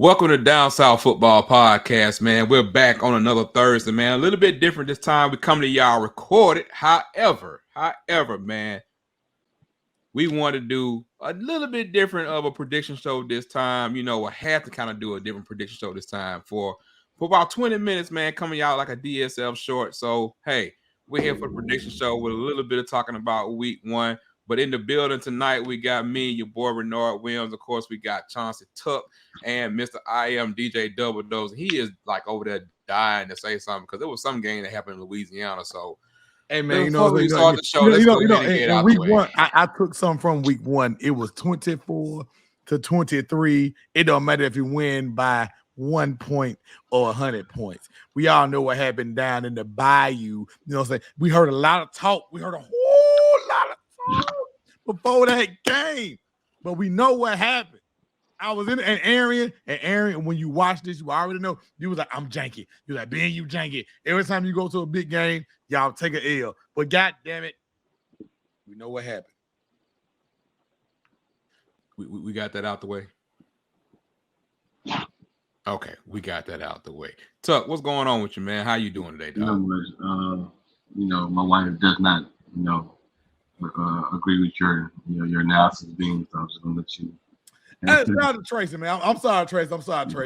Welcome to Down South Football Podcast, man. We're back on another Thursday, man. A little bit different this time. We come to y'all recorded. However, man, we want to do a little bit different of a prediction show this time. You know, I had to kind of do a different prediction show this time for about 20 minutes, man, coming out like a DSF short. So, hey, we're here for the prediction show with a little bit of talking about week one. But in the building tonight, we got me, your boy Renard Williams. Of course, we got Chauncey Tuck and Mr. I Am DJ Double Dose. He is like over there dying to say something because there was some game that happened in Louisiana. So, hey man, before we start the show, let's go ahead and get out week the way. one, I took some from week one. It was 24-23. It don't matter if you win by 1 point or 100 points. We all know what happened down in the bayou. You know what I'm saying? We heard a lot of talk. We heard a whole lot of talk before that game. But we know what happened. I was in and Arian, when you watch this, you already know. You was like, I'm janky. You're like, Ben, you janky. Every time you go to a big game, y'all take an L. But God damn it, we know what happened. We got that out the way. Okay, we got that out the way. Tuck, what's going on with you, man? How you doing today, dog? My wife does not, agree with your analysis being. So I'm just gonna let you. Shout out to Tracy, man. I'm sorry, Tracy.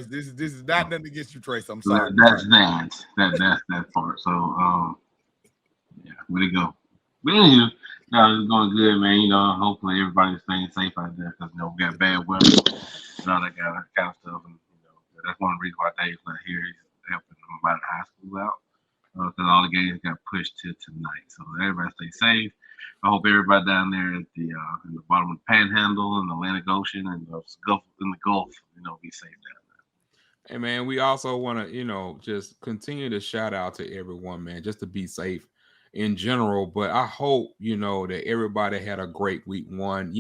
This is not nothing against you, Tracy. I'm sorry. That's that part. So yeah, way to go. But anyway, it's going good, man. Hopefully everybody's staying safe out there because we got bad weather and all that kind of stuff. And that's one of the reasons why Dave's not here. He's helping them about high school out because all the games got pushed to tonight. So everybody stay safe. I hope everybody down there at the in the bottom of the Panhandle and the Atlantic Ocean and the Gulf, be safe down there. Hey man, we also want to, just continue to shout out to everyone, man, just to be safe in general. But I hope, that everybody had a great week one.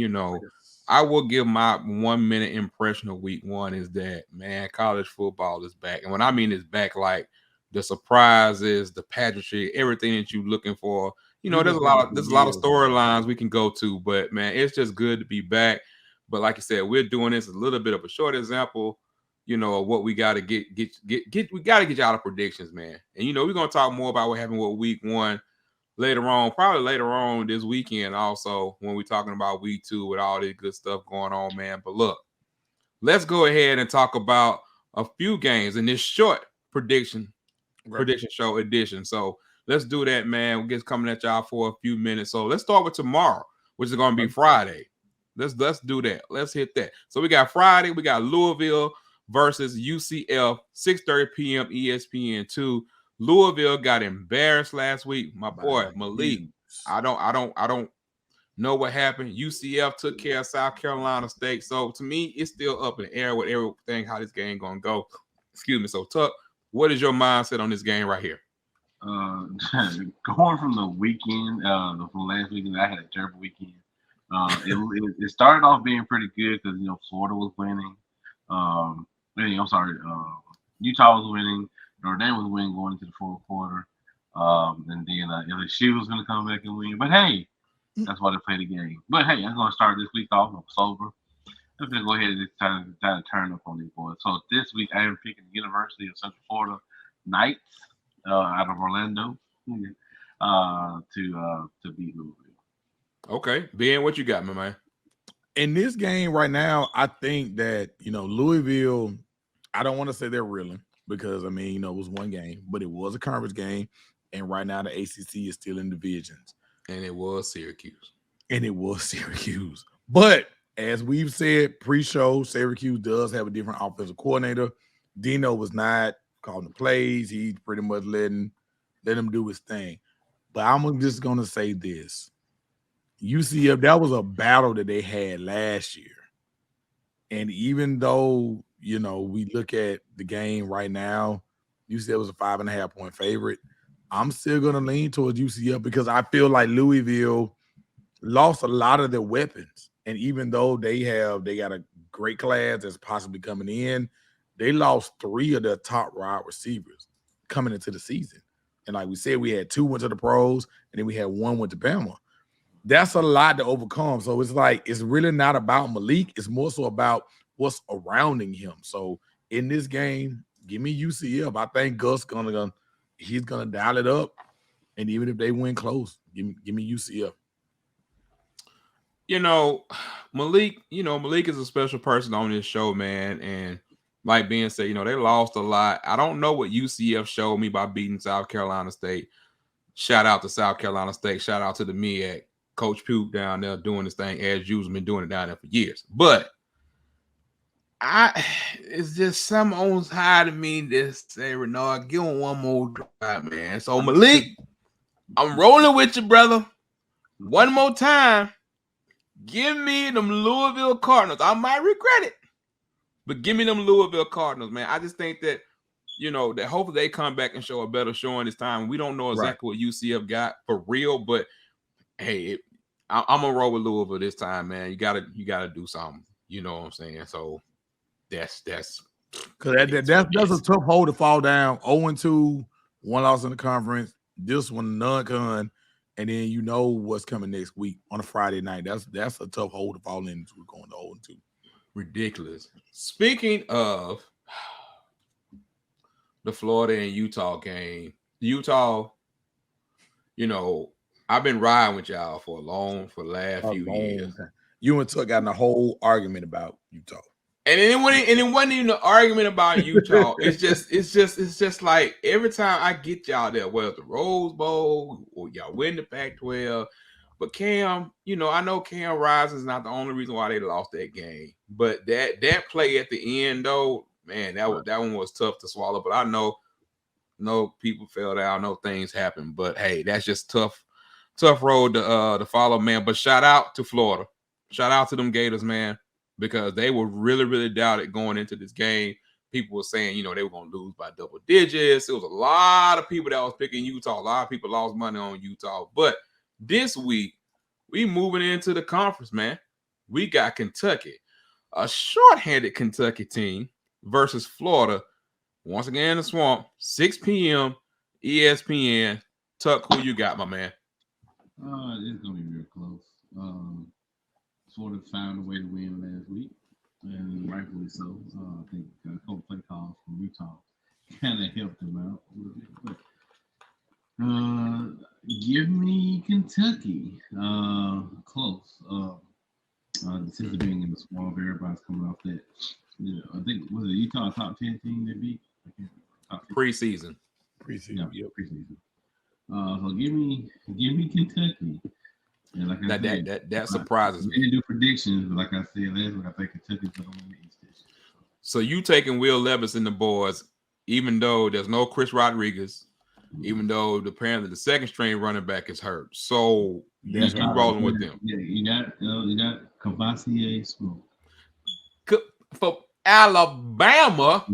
I will give my 1 minute impression of week one is that, man, college football is back. And when I mean it's back, like the surprises, the pageantry, everything that you're looking for. There's a lot of storylines we can go to, but man, it's just good to be back. But like you said, we're doing this a little bit of a short example, of what we got to get. We got to get you out of predictions, man. And we're gonna talk more about what happened with week one probably later on this weekend, also when we're talking about week two with all this good stuff going on, man. But look, let's go ahead and talk about a few games in this short prediction show edition. So let's do that, man. We'll get coming at y'all for a few minutes. So let's start with tomorrow, which is going to be Friday. Let's do that. Let's hit that. So we got Friday. We got Louisville versus UCF, 6:30 p.m. ESPN2. Louisville got embarrassed last week. My boy Malik. I don't know what happened. UCF took care of South Carolina State. So to me, it's still up in the air with everything how this game gonna go. Excuse me. So Tuck, what is your mindset on this game right here? Going from the weekend, from last weekend, I had a terrible weekend. It started off being pretty good because Florida was winning. Utah was winning. Notre Dame was winning going into the fourth quarter. And then LSU was going to come back and win. But hey, that's why they play the game. But hey, I'm going to start this week off. I'm sober. I'm going to go ahead and try to turn up on these boys. So this week I am picking the University of Central Florida Knights out of Orlando to beat Louisville. Okay, Ben, what you got, my man? In this game right now, I think that Louisville. I don't want to say they're reeling because it was one game, but it was a conference game, and right now the ACC is still in divisions, and it was Syracuse. But as we've said pre-show, Syracuse does have a different offensive coordinator. Dino was not calling the plays. He's pretty much letting him do his thing. But I'm just going to say this. UCF, that was a battle that they had last year. And even though, we look at the game right now, UCF was a 5.5 point favorite. I'm still going to lean towards UCF because I feel like Louisville lost a lot of their weapons. And even though they got a great class that's possibly coming in, they lost 3 of their top wide receivers coming into the season. And like we said, we had 2 went to the pros, and then we had 1 went to Bama. That's a lot to overcome. So it's like it's really not about Malik. It's more so about what's surrounding him. So in this game, give me UCF. I think Gus he's gonna dial it up, and even if they win close, give me UCF. Malik is a special person on this show, man. And like being said, they lost a lot. I don't know what UCF showed me by beating South Carolina State. Shout out to South Carolina State. Shout out to the MEAC. Coach Pugh down there doing this thing as usual, been doing it down there for years. But it's just something on high to me to say, Renard, give him one more drive, man. So Malik, I'm rolling with you, brother. One more time. Give me them Louisville Cardinals. I might regret it, but give me them Louisville Cardinals, man. I just think that, that hopefully they come back and show a better showing this time. We don't know exactly what UCF got for real, but hey, I'm gonna roll with Louisville this time, man. You gotta do something. You know what I'm saying? So that's because that's a tough hole to fall down. 0-2, one loss in the conference. This one non-con. And then what's coming next week on a Friday night. That's a tough hole to fall into going to 0-2. Ridiculous. Speaking of the Florida and Utah game, Utah, I've been riding with y'all for the last few years. You and Tuck got in a whole argument about Utah. And it wasn't even an argument about Utah. It's just like every time I get y'all there, whether it's the Rose Bowl or y'all win the Pac-12. But Cam, I know Cam Rising is not the only reason why they lost that game. But that play at the end, though, man, that one was tough to swallow. But I know people fell down, I know things happen. But hey, that's just tough road to follow, man. But shout out to Florida. Shout out to them Gators, man. Because they were really, really doubted going into this game. People were saying, they were going to lose by double digits. It was a lot of people that was picking Utah. A lot of people lost money on Utah. But this week, we moving into the conference, man. We got Kentucky, a shorthanded Kentucky team versus Florida. Once again in the Swamp, 6 p.m., ESPN. Tuck, who you got, my man? It's going to be real close. Florida found a way to win last week, and rightfully so. I think a couple play calls from Utah kind of helped them out a little bit. But give me Kentucky. Close. The sense of being in the Swamp, everybody's coming off that. I think was it Utah top 10 team they beat? Preseason. Yeah, preseason. So give me Kentucky. And like I said, that surprises me. We didn't do predictions, but like I said last week, I think Kentucky's going to win the East Division. So you taking Will Levis in the boards, even though there's no Chris Rodriguez, even though apparently the second string running back is hurt. So you rolling with them. Yeah, you got Cavassier Smoke. For Alabama,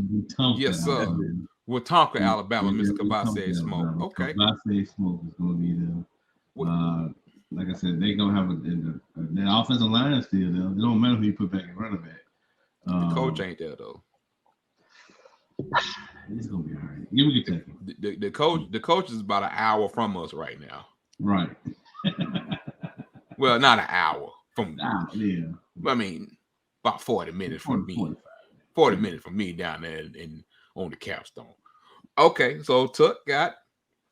yes, sir. Alabama. Wetumpka, Alabama, Mr. Cavassier Smoke. Okay. Cavassier Smoke is going to be the like I said, they're gonna have the offensive line still there. It don't matter who you put back in running back. The coach ain't there though. It's gonna be all right. Give me Kentucky. The coach is about an hour from us right now. Right. Well, not an hour from. Yeah. I mean, about 40 minutes from me. 40 minutes from me down there in on the capstone. Okay, so Tuck got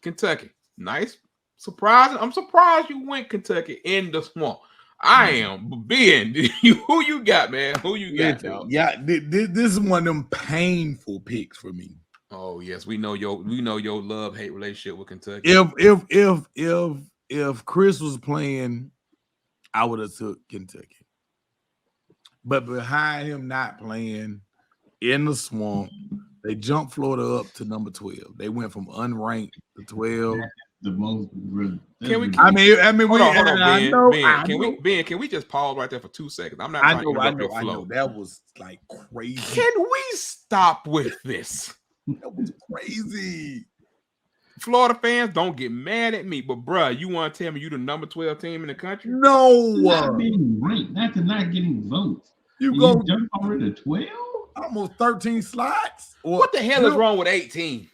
Kentucky. Nice. Surprising. I'm surprised you went Kentucky in the Swamp. I am. Ben, who you got, man? Who you got? Yeah, this is one of them painful picks for me. Oh yes, we know your love-hate relationship with Kentucky. If Chris was playing, I would have took Kentucky. But behind him not playing in the Swamp, they jumped Florida up to number 12. They went from unranked to 12. The most. Can we? I mean, hold on, Ben. Can we just pause right there for 2 seconds? I'm not. I know. That was like crazy. Can we stop with this? That was crazy. Florida fans, don't get mad at me, but bruh, you want to tell me you the number 12 team in the country? No, not being ranked, not getting votes. You go jump already to 12, almost 13 slots. What the hell is wrong with 18?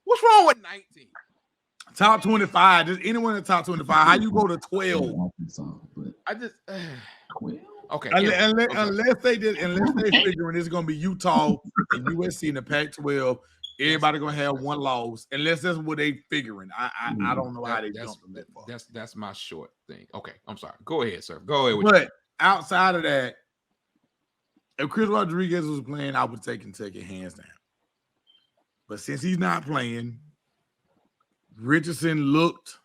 What's wrong with 19? Top 25. Just anyone in the top 25. How you go to 12? I just 12. Okay. Unless they figuring it's gonna be Utah and USC in the Pac-12, everybody gonna have one loss, unless that's what they figuring. I don't know how they jumped them that far. That's my short thing. Okay, I'm sorry. Go ahead, sir. Go ahead. But outside of that, if Chris Rodriguez was playing, I would take Kentucky hands down. But since he's not playing, Richardson looked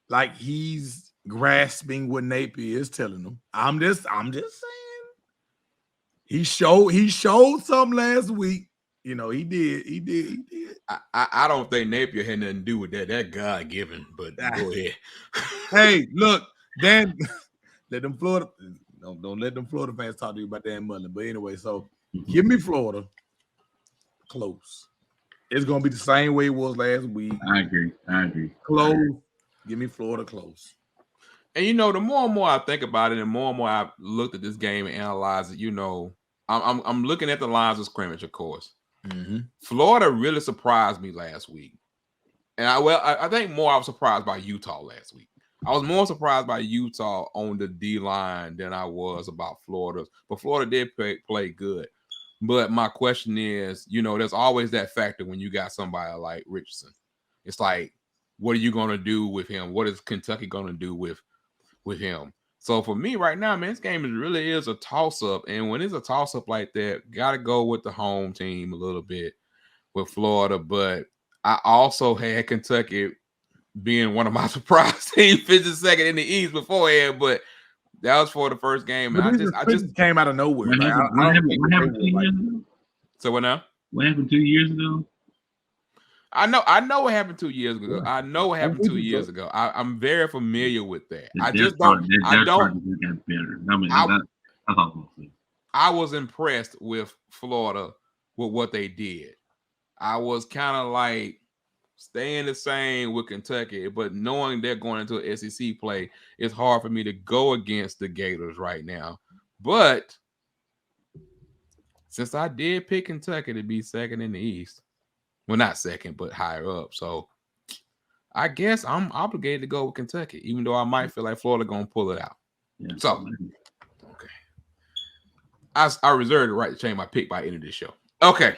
like he's grasping what Napier is telling him. I'm just saying. He showed something last week. You know, he did. I don't think Napier had nothing to do with that. That God given, but go ahead. Hey, look, Dan, let them Florida. Don't let them Florida fans talk to you about Dan Mullen. But anyway, so give me Florida close. It's gonna be the same way it was last week. I agree. Close. Give me Florida close. And you know, the more and more I think about it, and more I've looked at this game and analyzed it, you know, I'm looking at the lines of scrimmage, of course. Mm-hmm. Florida really surprised me last week. And I think more I was surprised by Utah last week. I was more surprised by Utah on the D line than I was about Florida. But Florida did play good. But my question is, you know, there's always that factor when you got somebody like Richardson. It's like, what are you going to do with him? What is Kentucky going to do with him? So for me right now, man, this game really is a toss-up. And when it's a toss-up like that, got to go with the home team a little bit with Florida. But I also had Kentucky being one of my surprise teams, finishing second in the East beforehand. But that was for the first game. And I just came out of nowhere. What happened 2 years ago? So what now? What happened 2 years ago? I know what happened 2 years ago. I know what happened 2 years ago. I'm very familiar with that. I was impressed with Florida with what they did. I was kind of like staying the same with Kentucky, but knowing they're going into an SEC play, it's hard for me to go against the Gators right now. But since I did pick Kentucky to be second in the East, well, not second, but higher up. So I guess I'm obligated to go with Kentucky, even though I might feel like Florida going to pull it out. Yeah, so, okay. I reserve the right to change my pick by the end of this show. Okay.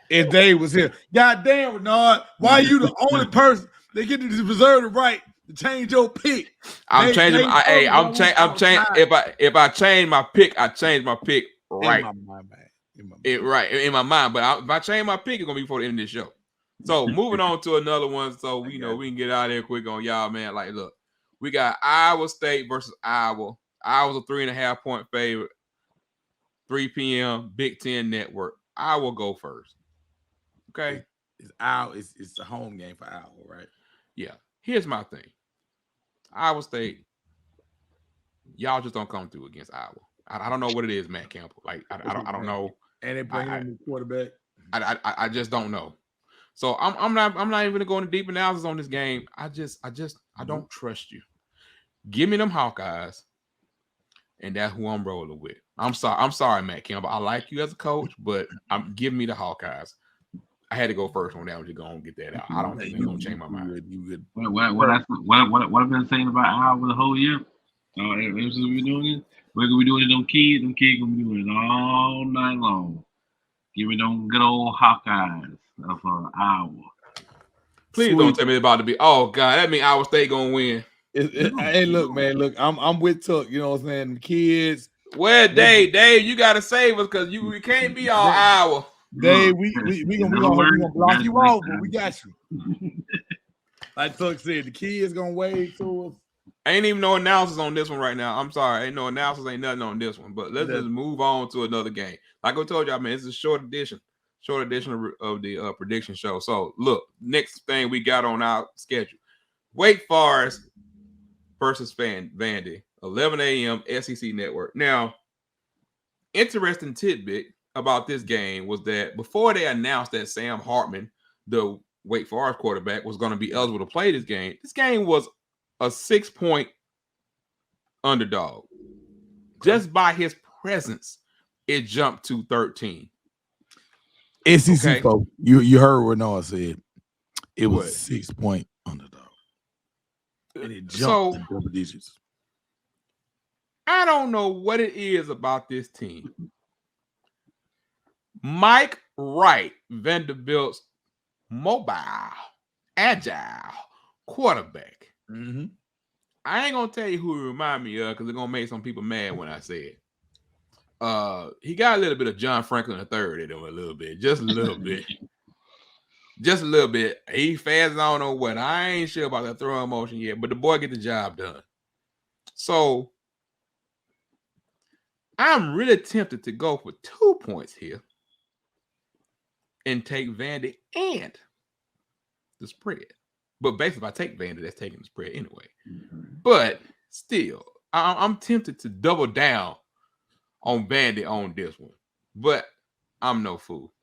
If Dave was here. God damn, Renard, why are you the only person that get to reserve the right to change your pick? I'm changing. If I change my pick, I change my pick right. In my mind. But if I change my pick, it's gonna be before the end of this show. So moving on to another one, so we know we can get out of here quick on y'all, man. Like, look, we got Iowa State versus Iowa. Iowa's a 3.5 point favorite. 3 p.m. Big Ten Network. I will go first. Okay, it's the home game for Iowa, right? Yeah. Here's my thing. Iowa State, y'all just don't come through against Iowa. I don't know what it is, Matt Campbell. Like I don't know. And they bring in the quarterback. I just don't know. So I'm not even gonna go into deep analysis on this game. I don't trust you. Give me them Hawkeyes, and that's who I'm rolling with. I'm sorry, Matt Campbell. I like you as a coach, but I'm giving me the Hawkeyes. I had to go first on that one to go and get that out. I don't think they're gonna change my mind. What I've been saying about Iowa the whole year. Ever since we're doing it, we're gonna be doing it. Them kids gonna be doing it all night long. Give me them good old Hawkeyes of Iowa. Please don't tell me about to be. Oh God, that means Iowa State gonna win. Hey, look, man, look, I'm with Tuck. You know what I'm saying? The kids. Well, Dave, you gotta save us because we can't be all Iowa. Dave, we gonna block you off, but we got you. Like Tuck said, the kids gonna wave to us. Ain't even no analysis on this one right now. I'm sorry, ain't no analysis, ain't nothing on this one. But let's just move on to another game. Like I told y'all, man, it's a short edition of the prediction show. So look, next thing we got on our schedule: Wake Forest versus Vandy, 11 a.m. SEC Network. Now, interesting tidbit about this game was that before they announced that Sam Hartman, the Wake Forest quarterback, was going to be eligible to play this game was a 6-point underdog. Just by his presence, it jumped to 13. SEC folks, you heard what Noah said. It was a 6-point underdog. And it jumped to double digits. I don't know what it is about this team. Mike Wright, Vanderbilt's mobile, agile quarterback. Mm-hmm. I ain't gonna tell you who he remind me of because it's gonna make some people mad when I say it. He got a little bit of John Franklin III in him, a little bit, just a little bit. Just a little bit. He fast, I don't know what. I ain't sure about that throwing motion yet, but the boy get the job done. So I'm really tempted to go for 2 points here and take Vandy and the spread. But basically, if I take Vandy, that's taking the spread anyway. But still, I'm tempted to double down on Vandy on this one. But I'm no fool.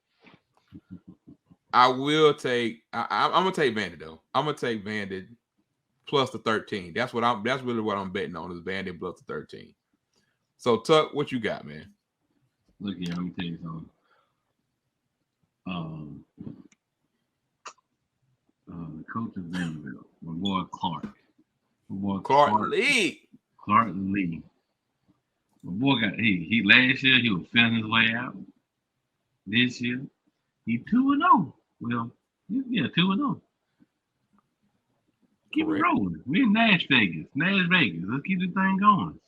I will take. I'm gonna take Vandy though. I'm gonna take Vandy plus the 13. That's really what I'm betting on is Vandy plus the 13. So Tuck, what you got, man? Look here, let me tell you something. The coach of Vanderbilt, my boy Clark. Clark Lee. Clark Lee. My boy got he last year he was feeling his way out. This year he 2-0. Well, yeah, 2-0. Keep it rolling. We're in Nash Vegas. Let's keep the thing going.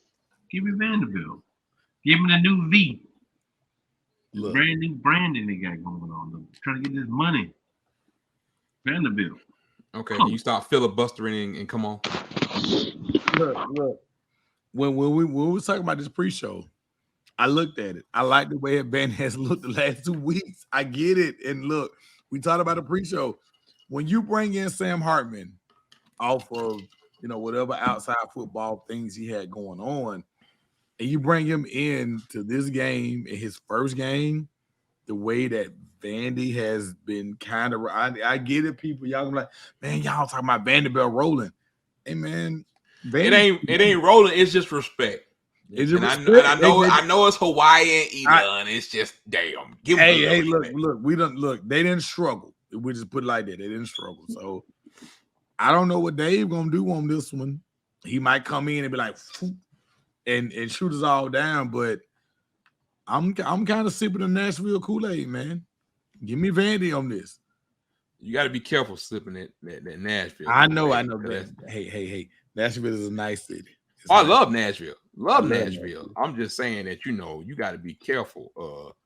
Give me Vanderbilt. Give me the new V. Look. Brand new branding they got going on. They're trying to get this money. Vanderbilt. Okay, can you stop filibustering and come on? Look. When we were talking about this pre-show, I looked at it. I like the way Ben has looked the last 2 weeks. I get it. And look, we talked about the pre-show. When you bring in Sam Hartman off of whatever outside football things he had going on, and you bring him in to this game in his first game, the way that Vandy has been kind of, I get it, people. Y'all gonna like, man, y'all talking about Vanderbilt rolling. Hey, man, Vandy, it ain't rolling. It's just respect. It's just respect. I know it's Hawaiian either. It's just damn. Give hey, look. They didn't struggle. We just put it like that. They didn't struggle. So I don't know what Dave gonna do on this one. He might come in and be like, and shoot us all down. But I'm kind of sipping the Nashville Kool-Aid, man. Give me Vandy on this. You got to be careful sipping that Nashville. I know. Hey, Nashville is a nice city. I love Nashville. Love Nashville. I'm just saying that you got to be careful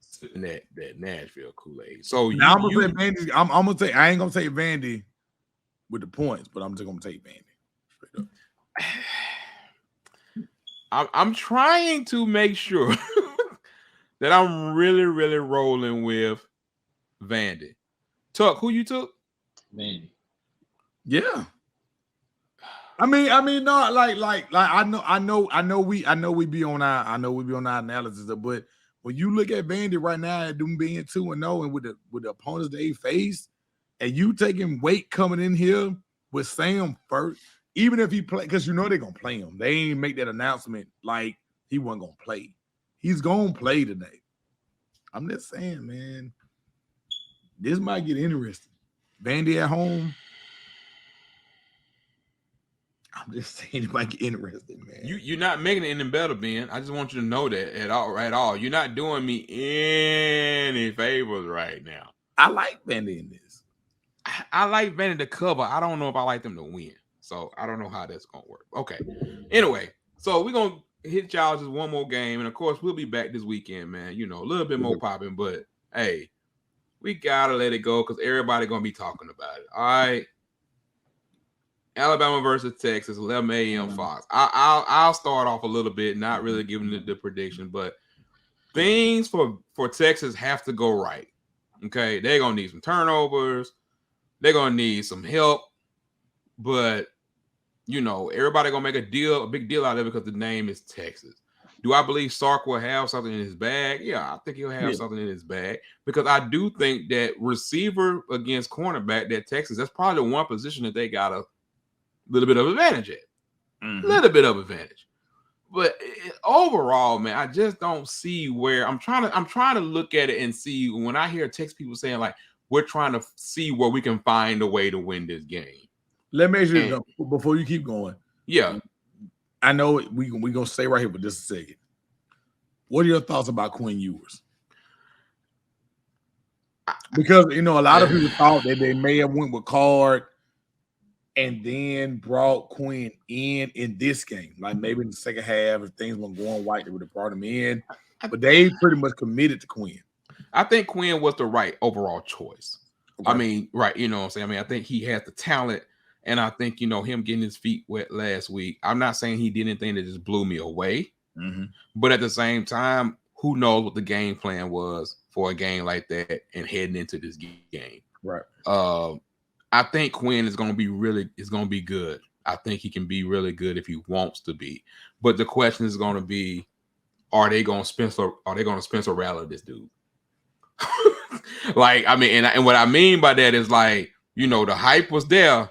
sipping that Nashville Kool-Aid. So now I'm gonna say Vandy. I'm gonna say I ain't gonna take Vandy with the points, but I'm just gonna take Vandy. Straight up. I'm trying to make sure that I'm really, really rolling with Vandy. Tuck, who you took? Vandy. Yeah. I mean, no, like I know we be on our analysis, but when you look at Vandy right now, at them being 2-0 and with the opponents they face, and you taking weight coming in here with Sam first, even if he play, because they're gonna play him. They ain't make that announcement like he wasn't gonna play. He's gonna play today. I'm just saying, man, this might get interesting. Vandy at home. I'm just saying it might get interesting, man. You're not making it any better, Ben. I just want you to know that at all. You're not doing me any favors right now. I like Vandy in this. I like Vandy to cover. I don't know if I like them to win. So I don't know how that's gonna work. Okay. Anyway, so we're gonna hit y'all just one more game, and of course we'll be back this weekend, man. A little bit more popping, but hey, we gotta let it go because everybody gonna be talking about it. All right. Alabama versus Texas, 11 a.m. Fox. I'll start off a little bit, not really giving the prediction, but things for Texas have to go right. Okay, they're gonna need some turnovers. They're gonna need some help, but everybody gonna make a big deal out of it because the name is Texas. Do I believe Sark will have something in his bag? Yeah, I think he'll have something in his bag because I do think that receiver against cornerback, that Texas, that's probably the one position that they got a little bit of advantage at. Little bit of advantage. But overall, man, I just don't see where I'm trying to look at it and see when I hear Texas people saying like we're trying to see where we can find a way to win this game. Let me ask you before you keep going. Yeah. I know we're gonna stay right here for just a second. What are your thoughts about Quinn Ewers? because a lot of people thought that they may have went with Card and then brought Quinn in this game. Like maybe in the second half, if things weren't going right, they would have brought him in. But they pretty much committed to Quinn. I think Quinn was the right overall choice. Okay. I mean, right, you know what I'm saying? I mean, I think he had the talent, and I think, him getting his feet wet last week, I'm not saying he did anything that just blew me away, but at the same time, who knows what the game plan was for a game like that and heading into this game. Right. I think Quinn is going to be good. I think he can be really good if he wants to be. But the question is going to be, are they going to Spencer Rattler this dude? Like, I mean, and what I mean by that is like, the hype was there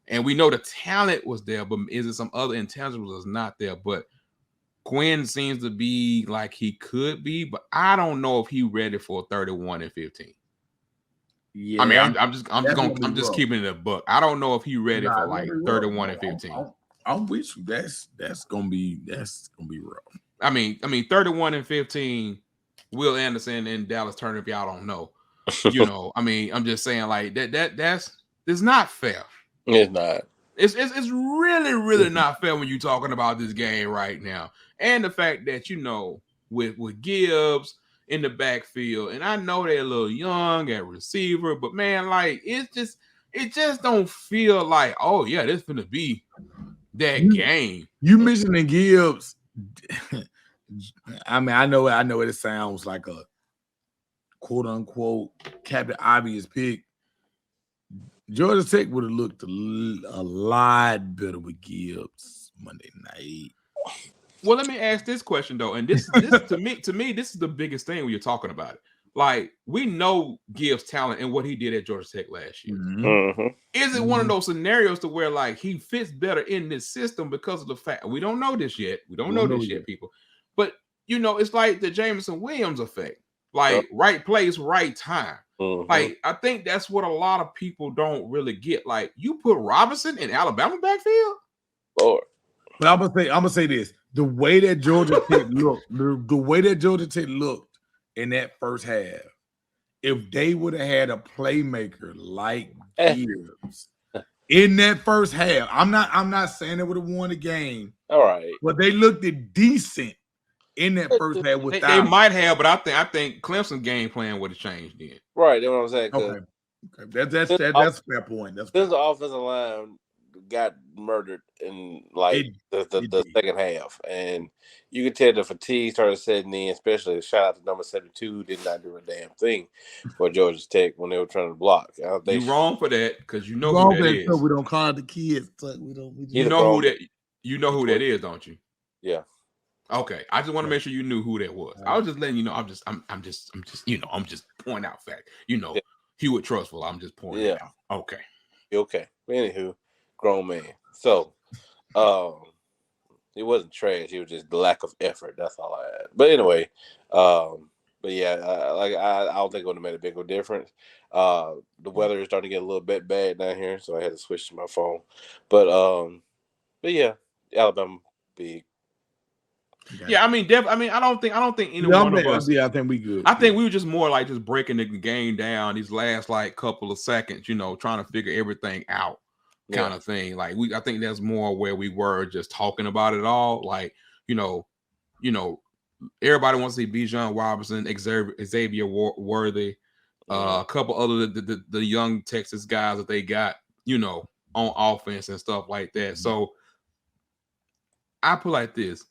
and we know the talent was there, but is it some other intangibles that's not there? But Quinn seems to be like he could be, but I don't know if he's ready for 31-15. Yeah, I mean, I'm just keeping it a buck. I don't know if he's ready for like 31-15. I'm with you. That's gonna be rough. I mean, 31-15. Will Anderson and Dallas Turner, if y'all don't know, I mean, I'm just saying like that's not fair. It's not. It's really, really not fair when you're talking about this game right now. And the fact that, with Gibbs in the backfield, and I know they're a little young at receiver, but man, like it just don't feel like, oh yeah, this is gonna be that game. You mentioning Gibbs. I mean, I know it sounds like a quote unquote Captain Obvious pick. Georgia Tech would have looked a lot better with Gibbs Monday night. Well, let me ask this question though, and this to me, this is the biggest thing when you're talking about it. Like, we know Gibbs' talent and what he did at Georgia Tech last year. Is it one of those scenarios to where like he fits better in this system because of the fact we don't know this yet? We don't know this yet, people. But it's like the Jameson Williams effect. Like right place, right time. Like, I think that's what a lot of people don't really get. Like, you put Robinson in Alabama backfield? Lord. But I'm gonna say this: the way that Georgia Tech looked, the way that Georgia Tech looked in that first half, if they would have had a playmaker like Gibbs in that first half, I'm not saying they would have won the game. All right, but they looked decent in that first half. They might have, but I think Clemson game plan would have changed then. Right, that's what I'm saying. Okay. That's a fair point. That's the offensive line got murdered in like the second half, and you could tell the fatigue started setting in. Especially shout out to number 72, did not do a damn thing for Georgia Tech when they were trying to block. You're wrong for that because you know who that is. We don't call the kids. You know who that is, don't you? Yeah. Okay, I just want to make sure you knew who that was. I was just letting you know. I'm just pointing out fact. Hewitt Trustful. I'm just pointing it out. Okay. Okay. Anywho, grown man. So, it wasn't trash. It was just the lack of effort. That's all I had. But anyway, but yeah, I don't think it would have made a big difference. The weather is starting to get a little bit bad down here, so I had to switch to my phone. But yeah, Alabama big. Yeah, I mean, I don't think any one of us. Yeah, I think we good. I think we were just more like just breaking the game down these last like couple of seconds, trying to figure everything out, kind of thing. Like I think that's more where we were just talking about it all. Like, everybody wants to see Bijan Robinson, Xavier Worthy, a couple other the young Texas guys that they got, on offense and stuff like that. So I put like this.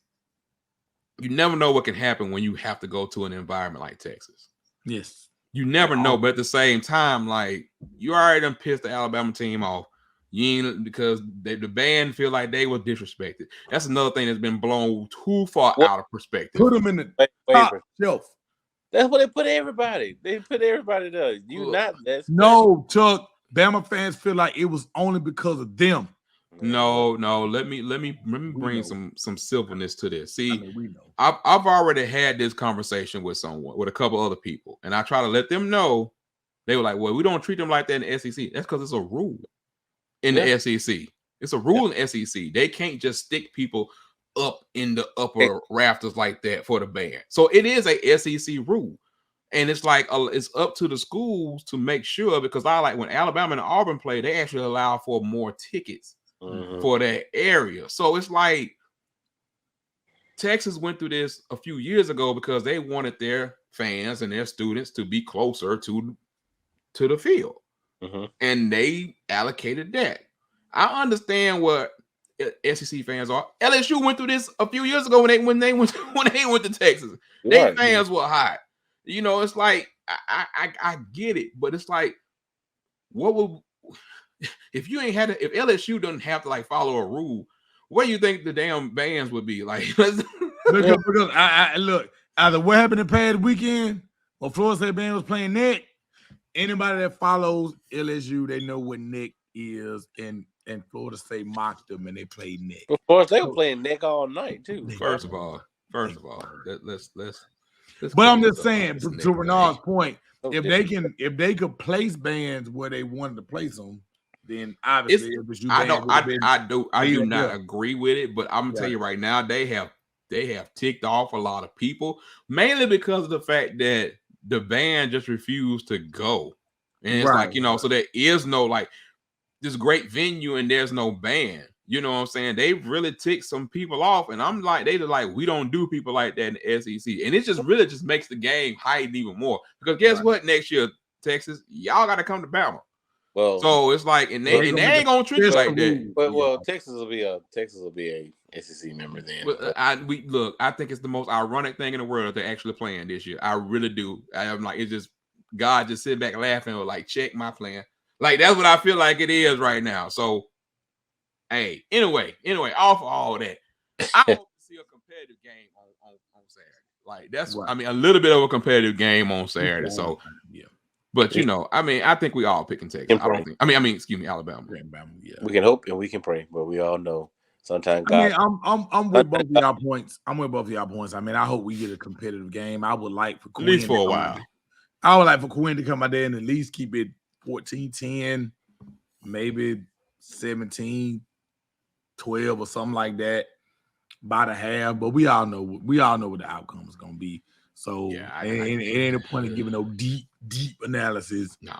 You never know what can happen when you have to go to an environment like Texas. Yes. You never know, but at the same time, like, you already done pissed the Alabama team off. You ain't, because the band feel like they were disrespected. That's another thing that's been blown too far out of perspective. Put them in the top shelf. That's what they put everybody. They put everybody there. No, Chuck. Bama fans feel like it was only because of them. No. Let me bring some silverness to this. See, I've already had this conversation with a couple other people, and I try to let them know. They were like, "Well, we don't treat them like that in the SEC." That's because it's a rule in the SEC. It's a rule in the SEC. They can't just stick people up in the upper rafters like that for the band. So it is a SEC rule. And it's like it's up to the schools to make sure, because I like when Alabama and Auburn play, they actually allow for more tickets for that area. So it's like Texas went through this a few years ago because they wanted their fans and their students to be closer to the field, and they allocated that. I understand what SEC fans are. LSU went through this a few years ago when they went to Texas. Their fans were hot. You know, it's like I get it, but it's like, what would if you ain't had to, if LSU doesn't have to like follow a rule, what do you think the damn bands would be like? because I look, either what happened the past weekend or Florida State band was playing Nick. Anybody that follows LSU, they know what Nick is, and Florida State mocked them and they played Nick. Of course, they were playing Nick all night too. First of all, let's but I'm just saying, to Renard's point, if they could place bands where they wanted to place them, then obviously I do not agree with it, but I'm gonna tell you right now, they have ticked off a lot of people, mainly because of the fact that the band just refused to go. And it's like, you know, so there is no like this great venue and there's no band. You know what I'm saying? They really ticked some people off, and I'm like, they like, we don't do people like that in the SEC, and it just really just makes the game heighten even more. Because guess what? Next year, Texas, y'all got to come to Bama. Well, so it's like, and they ain't gonna treat you like that. But Texas will be a SEC member then. I think it's the most ironic thing in the world that they're actually playing this year. I really do. I'm like, it's just God just sitting back laughing or like, check my plan. Like that's what I feel like it is right now. So. Hey, anyway, off of all that, I hope to see a competitive game on Saturday. Like that's, I mean, a little bit of a competitive game on Saturday. So, yeah. But you know, I mean, I think we all picking Texas. Excuse me, Alabama. Yeah. We can hope and we can pray, but we all know sometimes God. I'm with both of y'all points. I mean, I hope we get a competitive game. I would like for Quinn at least for a while. I would like for Quinn to come out there and at least keep it 14-10, maybe 17-12 or something like that by the half, but we all know what the outcome is going to be. So it ain't a point of giving no deep analysis. No.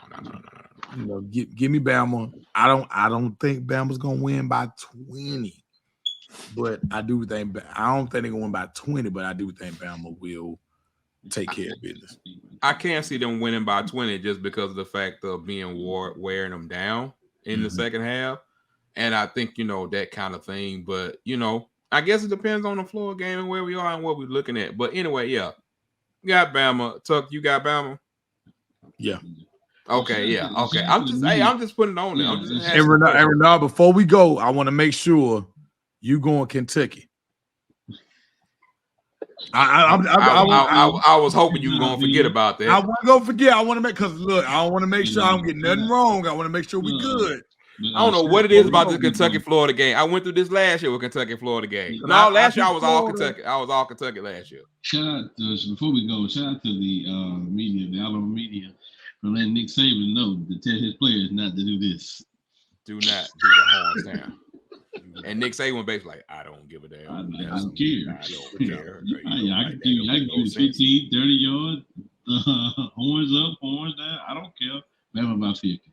You know, give me Bama. I don't think Bama's going to win by 20, but I don't think they're going to win by 20, but I do think Bama will take care of business. I can't see them winning by 20 just because of the fact of being wearing them down in the second half. And I think, you know, that kind of thing. But, you know, I guess it depends on the floor game and where we are and what we're looking at. But anyway, yeah. You got Bama. Tuck, you got Bama? Yeah. Okay, yeah. Okay. I'm just putting it on there. And Renard, before we go, I want to make sure you going Kentucky. I was hoping you were gonna forget about that. I want to go forget. I want to make I want to make sure I don't get nothing wrong. I want to make sure we good. I don't know what it is about the Kentucky-Florida game. I went through this last year with Kentucky-Florida game. No, last year I was all Kentucky. I was all Kentucky last year. Shout out before we go, shout out to the media, the Alabama media, for letting Nick Saban know to tell his players not to do this. Do not do the horns down. And Nick Saban basically like, I don't give a damn. I don't care. I can give you 15, 30 yards, horns up, horns down. I don't care. Bama about 50.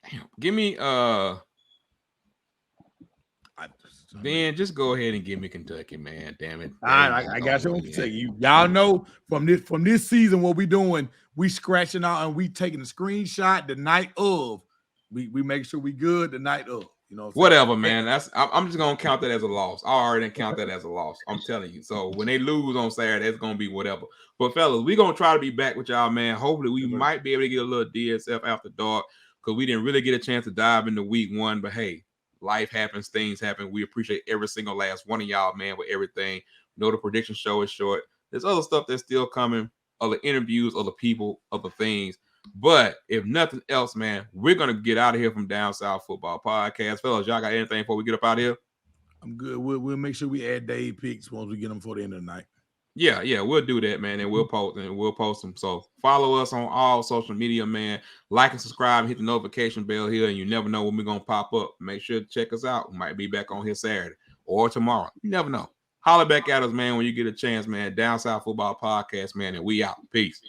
Damn. Give me Ben, just go ahead and give me Kentucky, man. Damn it. I got you on Kentucky. Y'all know from this season what we doing, we scratching out and we taking a screenshot the night of. We make sure we good the night of. You know whatever, man. I'm just gonna count that as a loss. I already count that as a loss. I'm telling you. So when they lose on Saturday, it's gonna be whatever. But fellas, we're gonna try to be back with y'all, man. Hopefully, we might be able to get a little DSF after dark because we didn't really get a chance to dive into week one. But hey, life happens, things happen. We appreciate every single last one of y'all, man, with everything. The prediction show is short. There's other stuff that's still coming, other interviews, other people, other things. But if nothing else, man, we're gonna get out of here from Down South Football Podcast. Fellas, y'all got anything before we get up out of here? I'm good. We'll make sure we add Dave picks once we get them for the end of the night. Yeah, we'll do that, man, and we'll post them. So follow us on all social media, man. Like and subscribe, hit the notification bell here, and you never know when we're gonna pop up. Make sure to check us out. We might be back on here Saturday or tomorrow. You never know. Holler back at us, man, when you get a chance, man. Down South Football Podcast, man, and we out. Peace.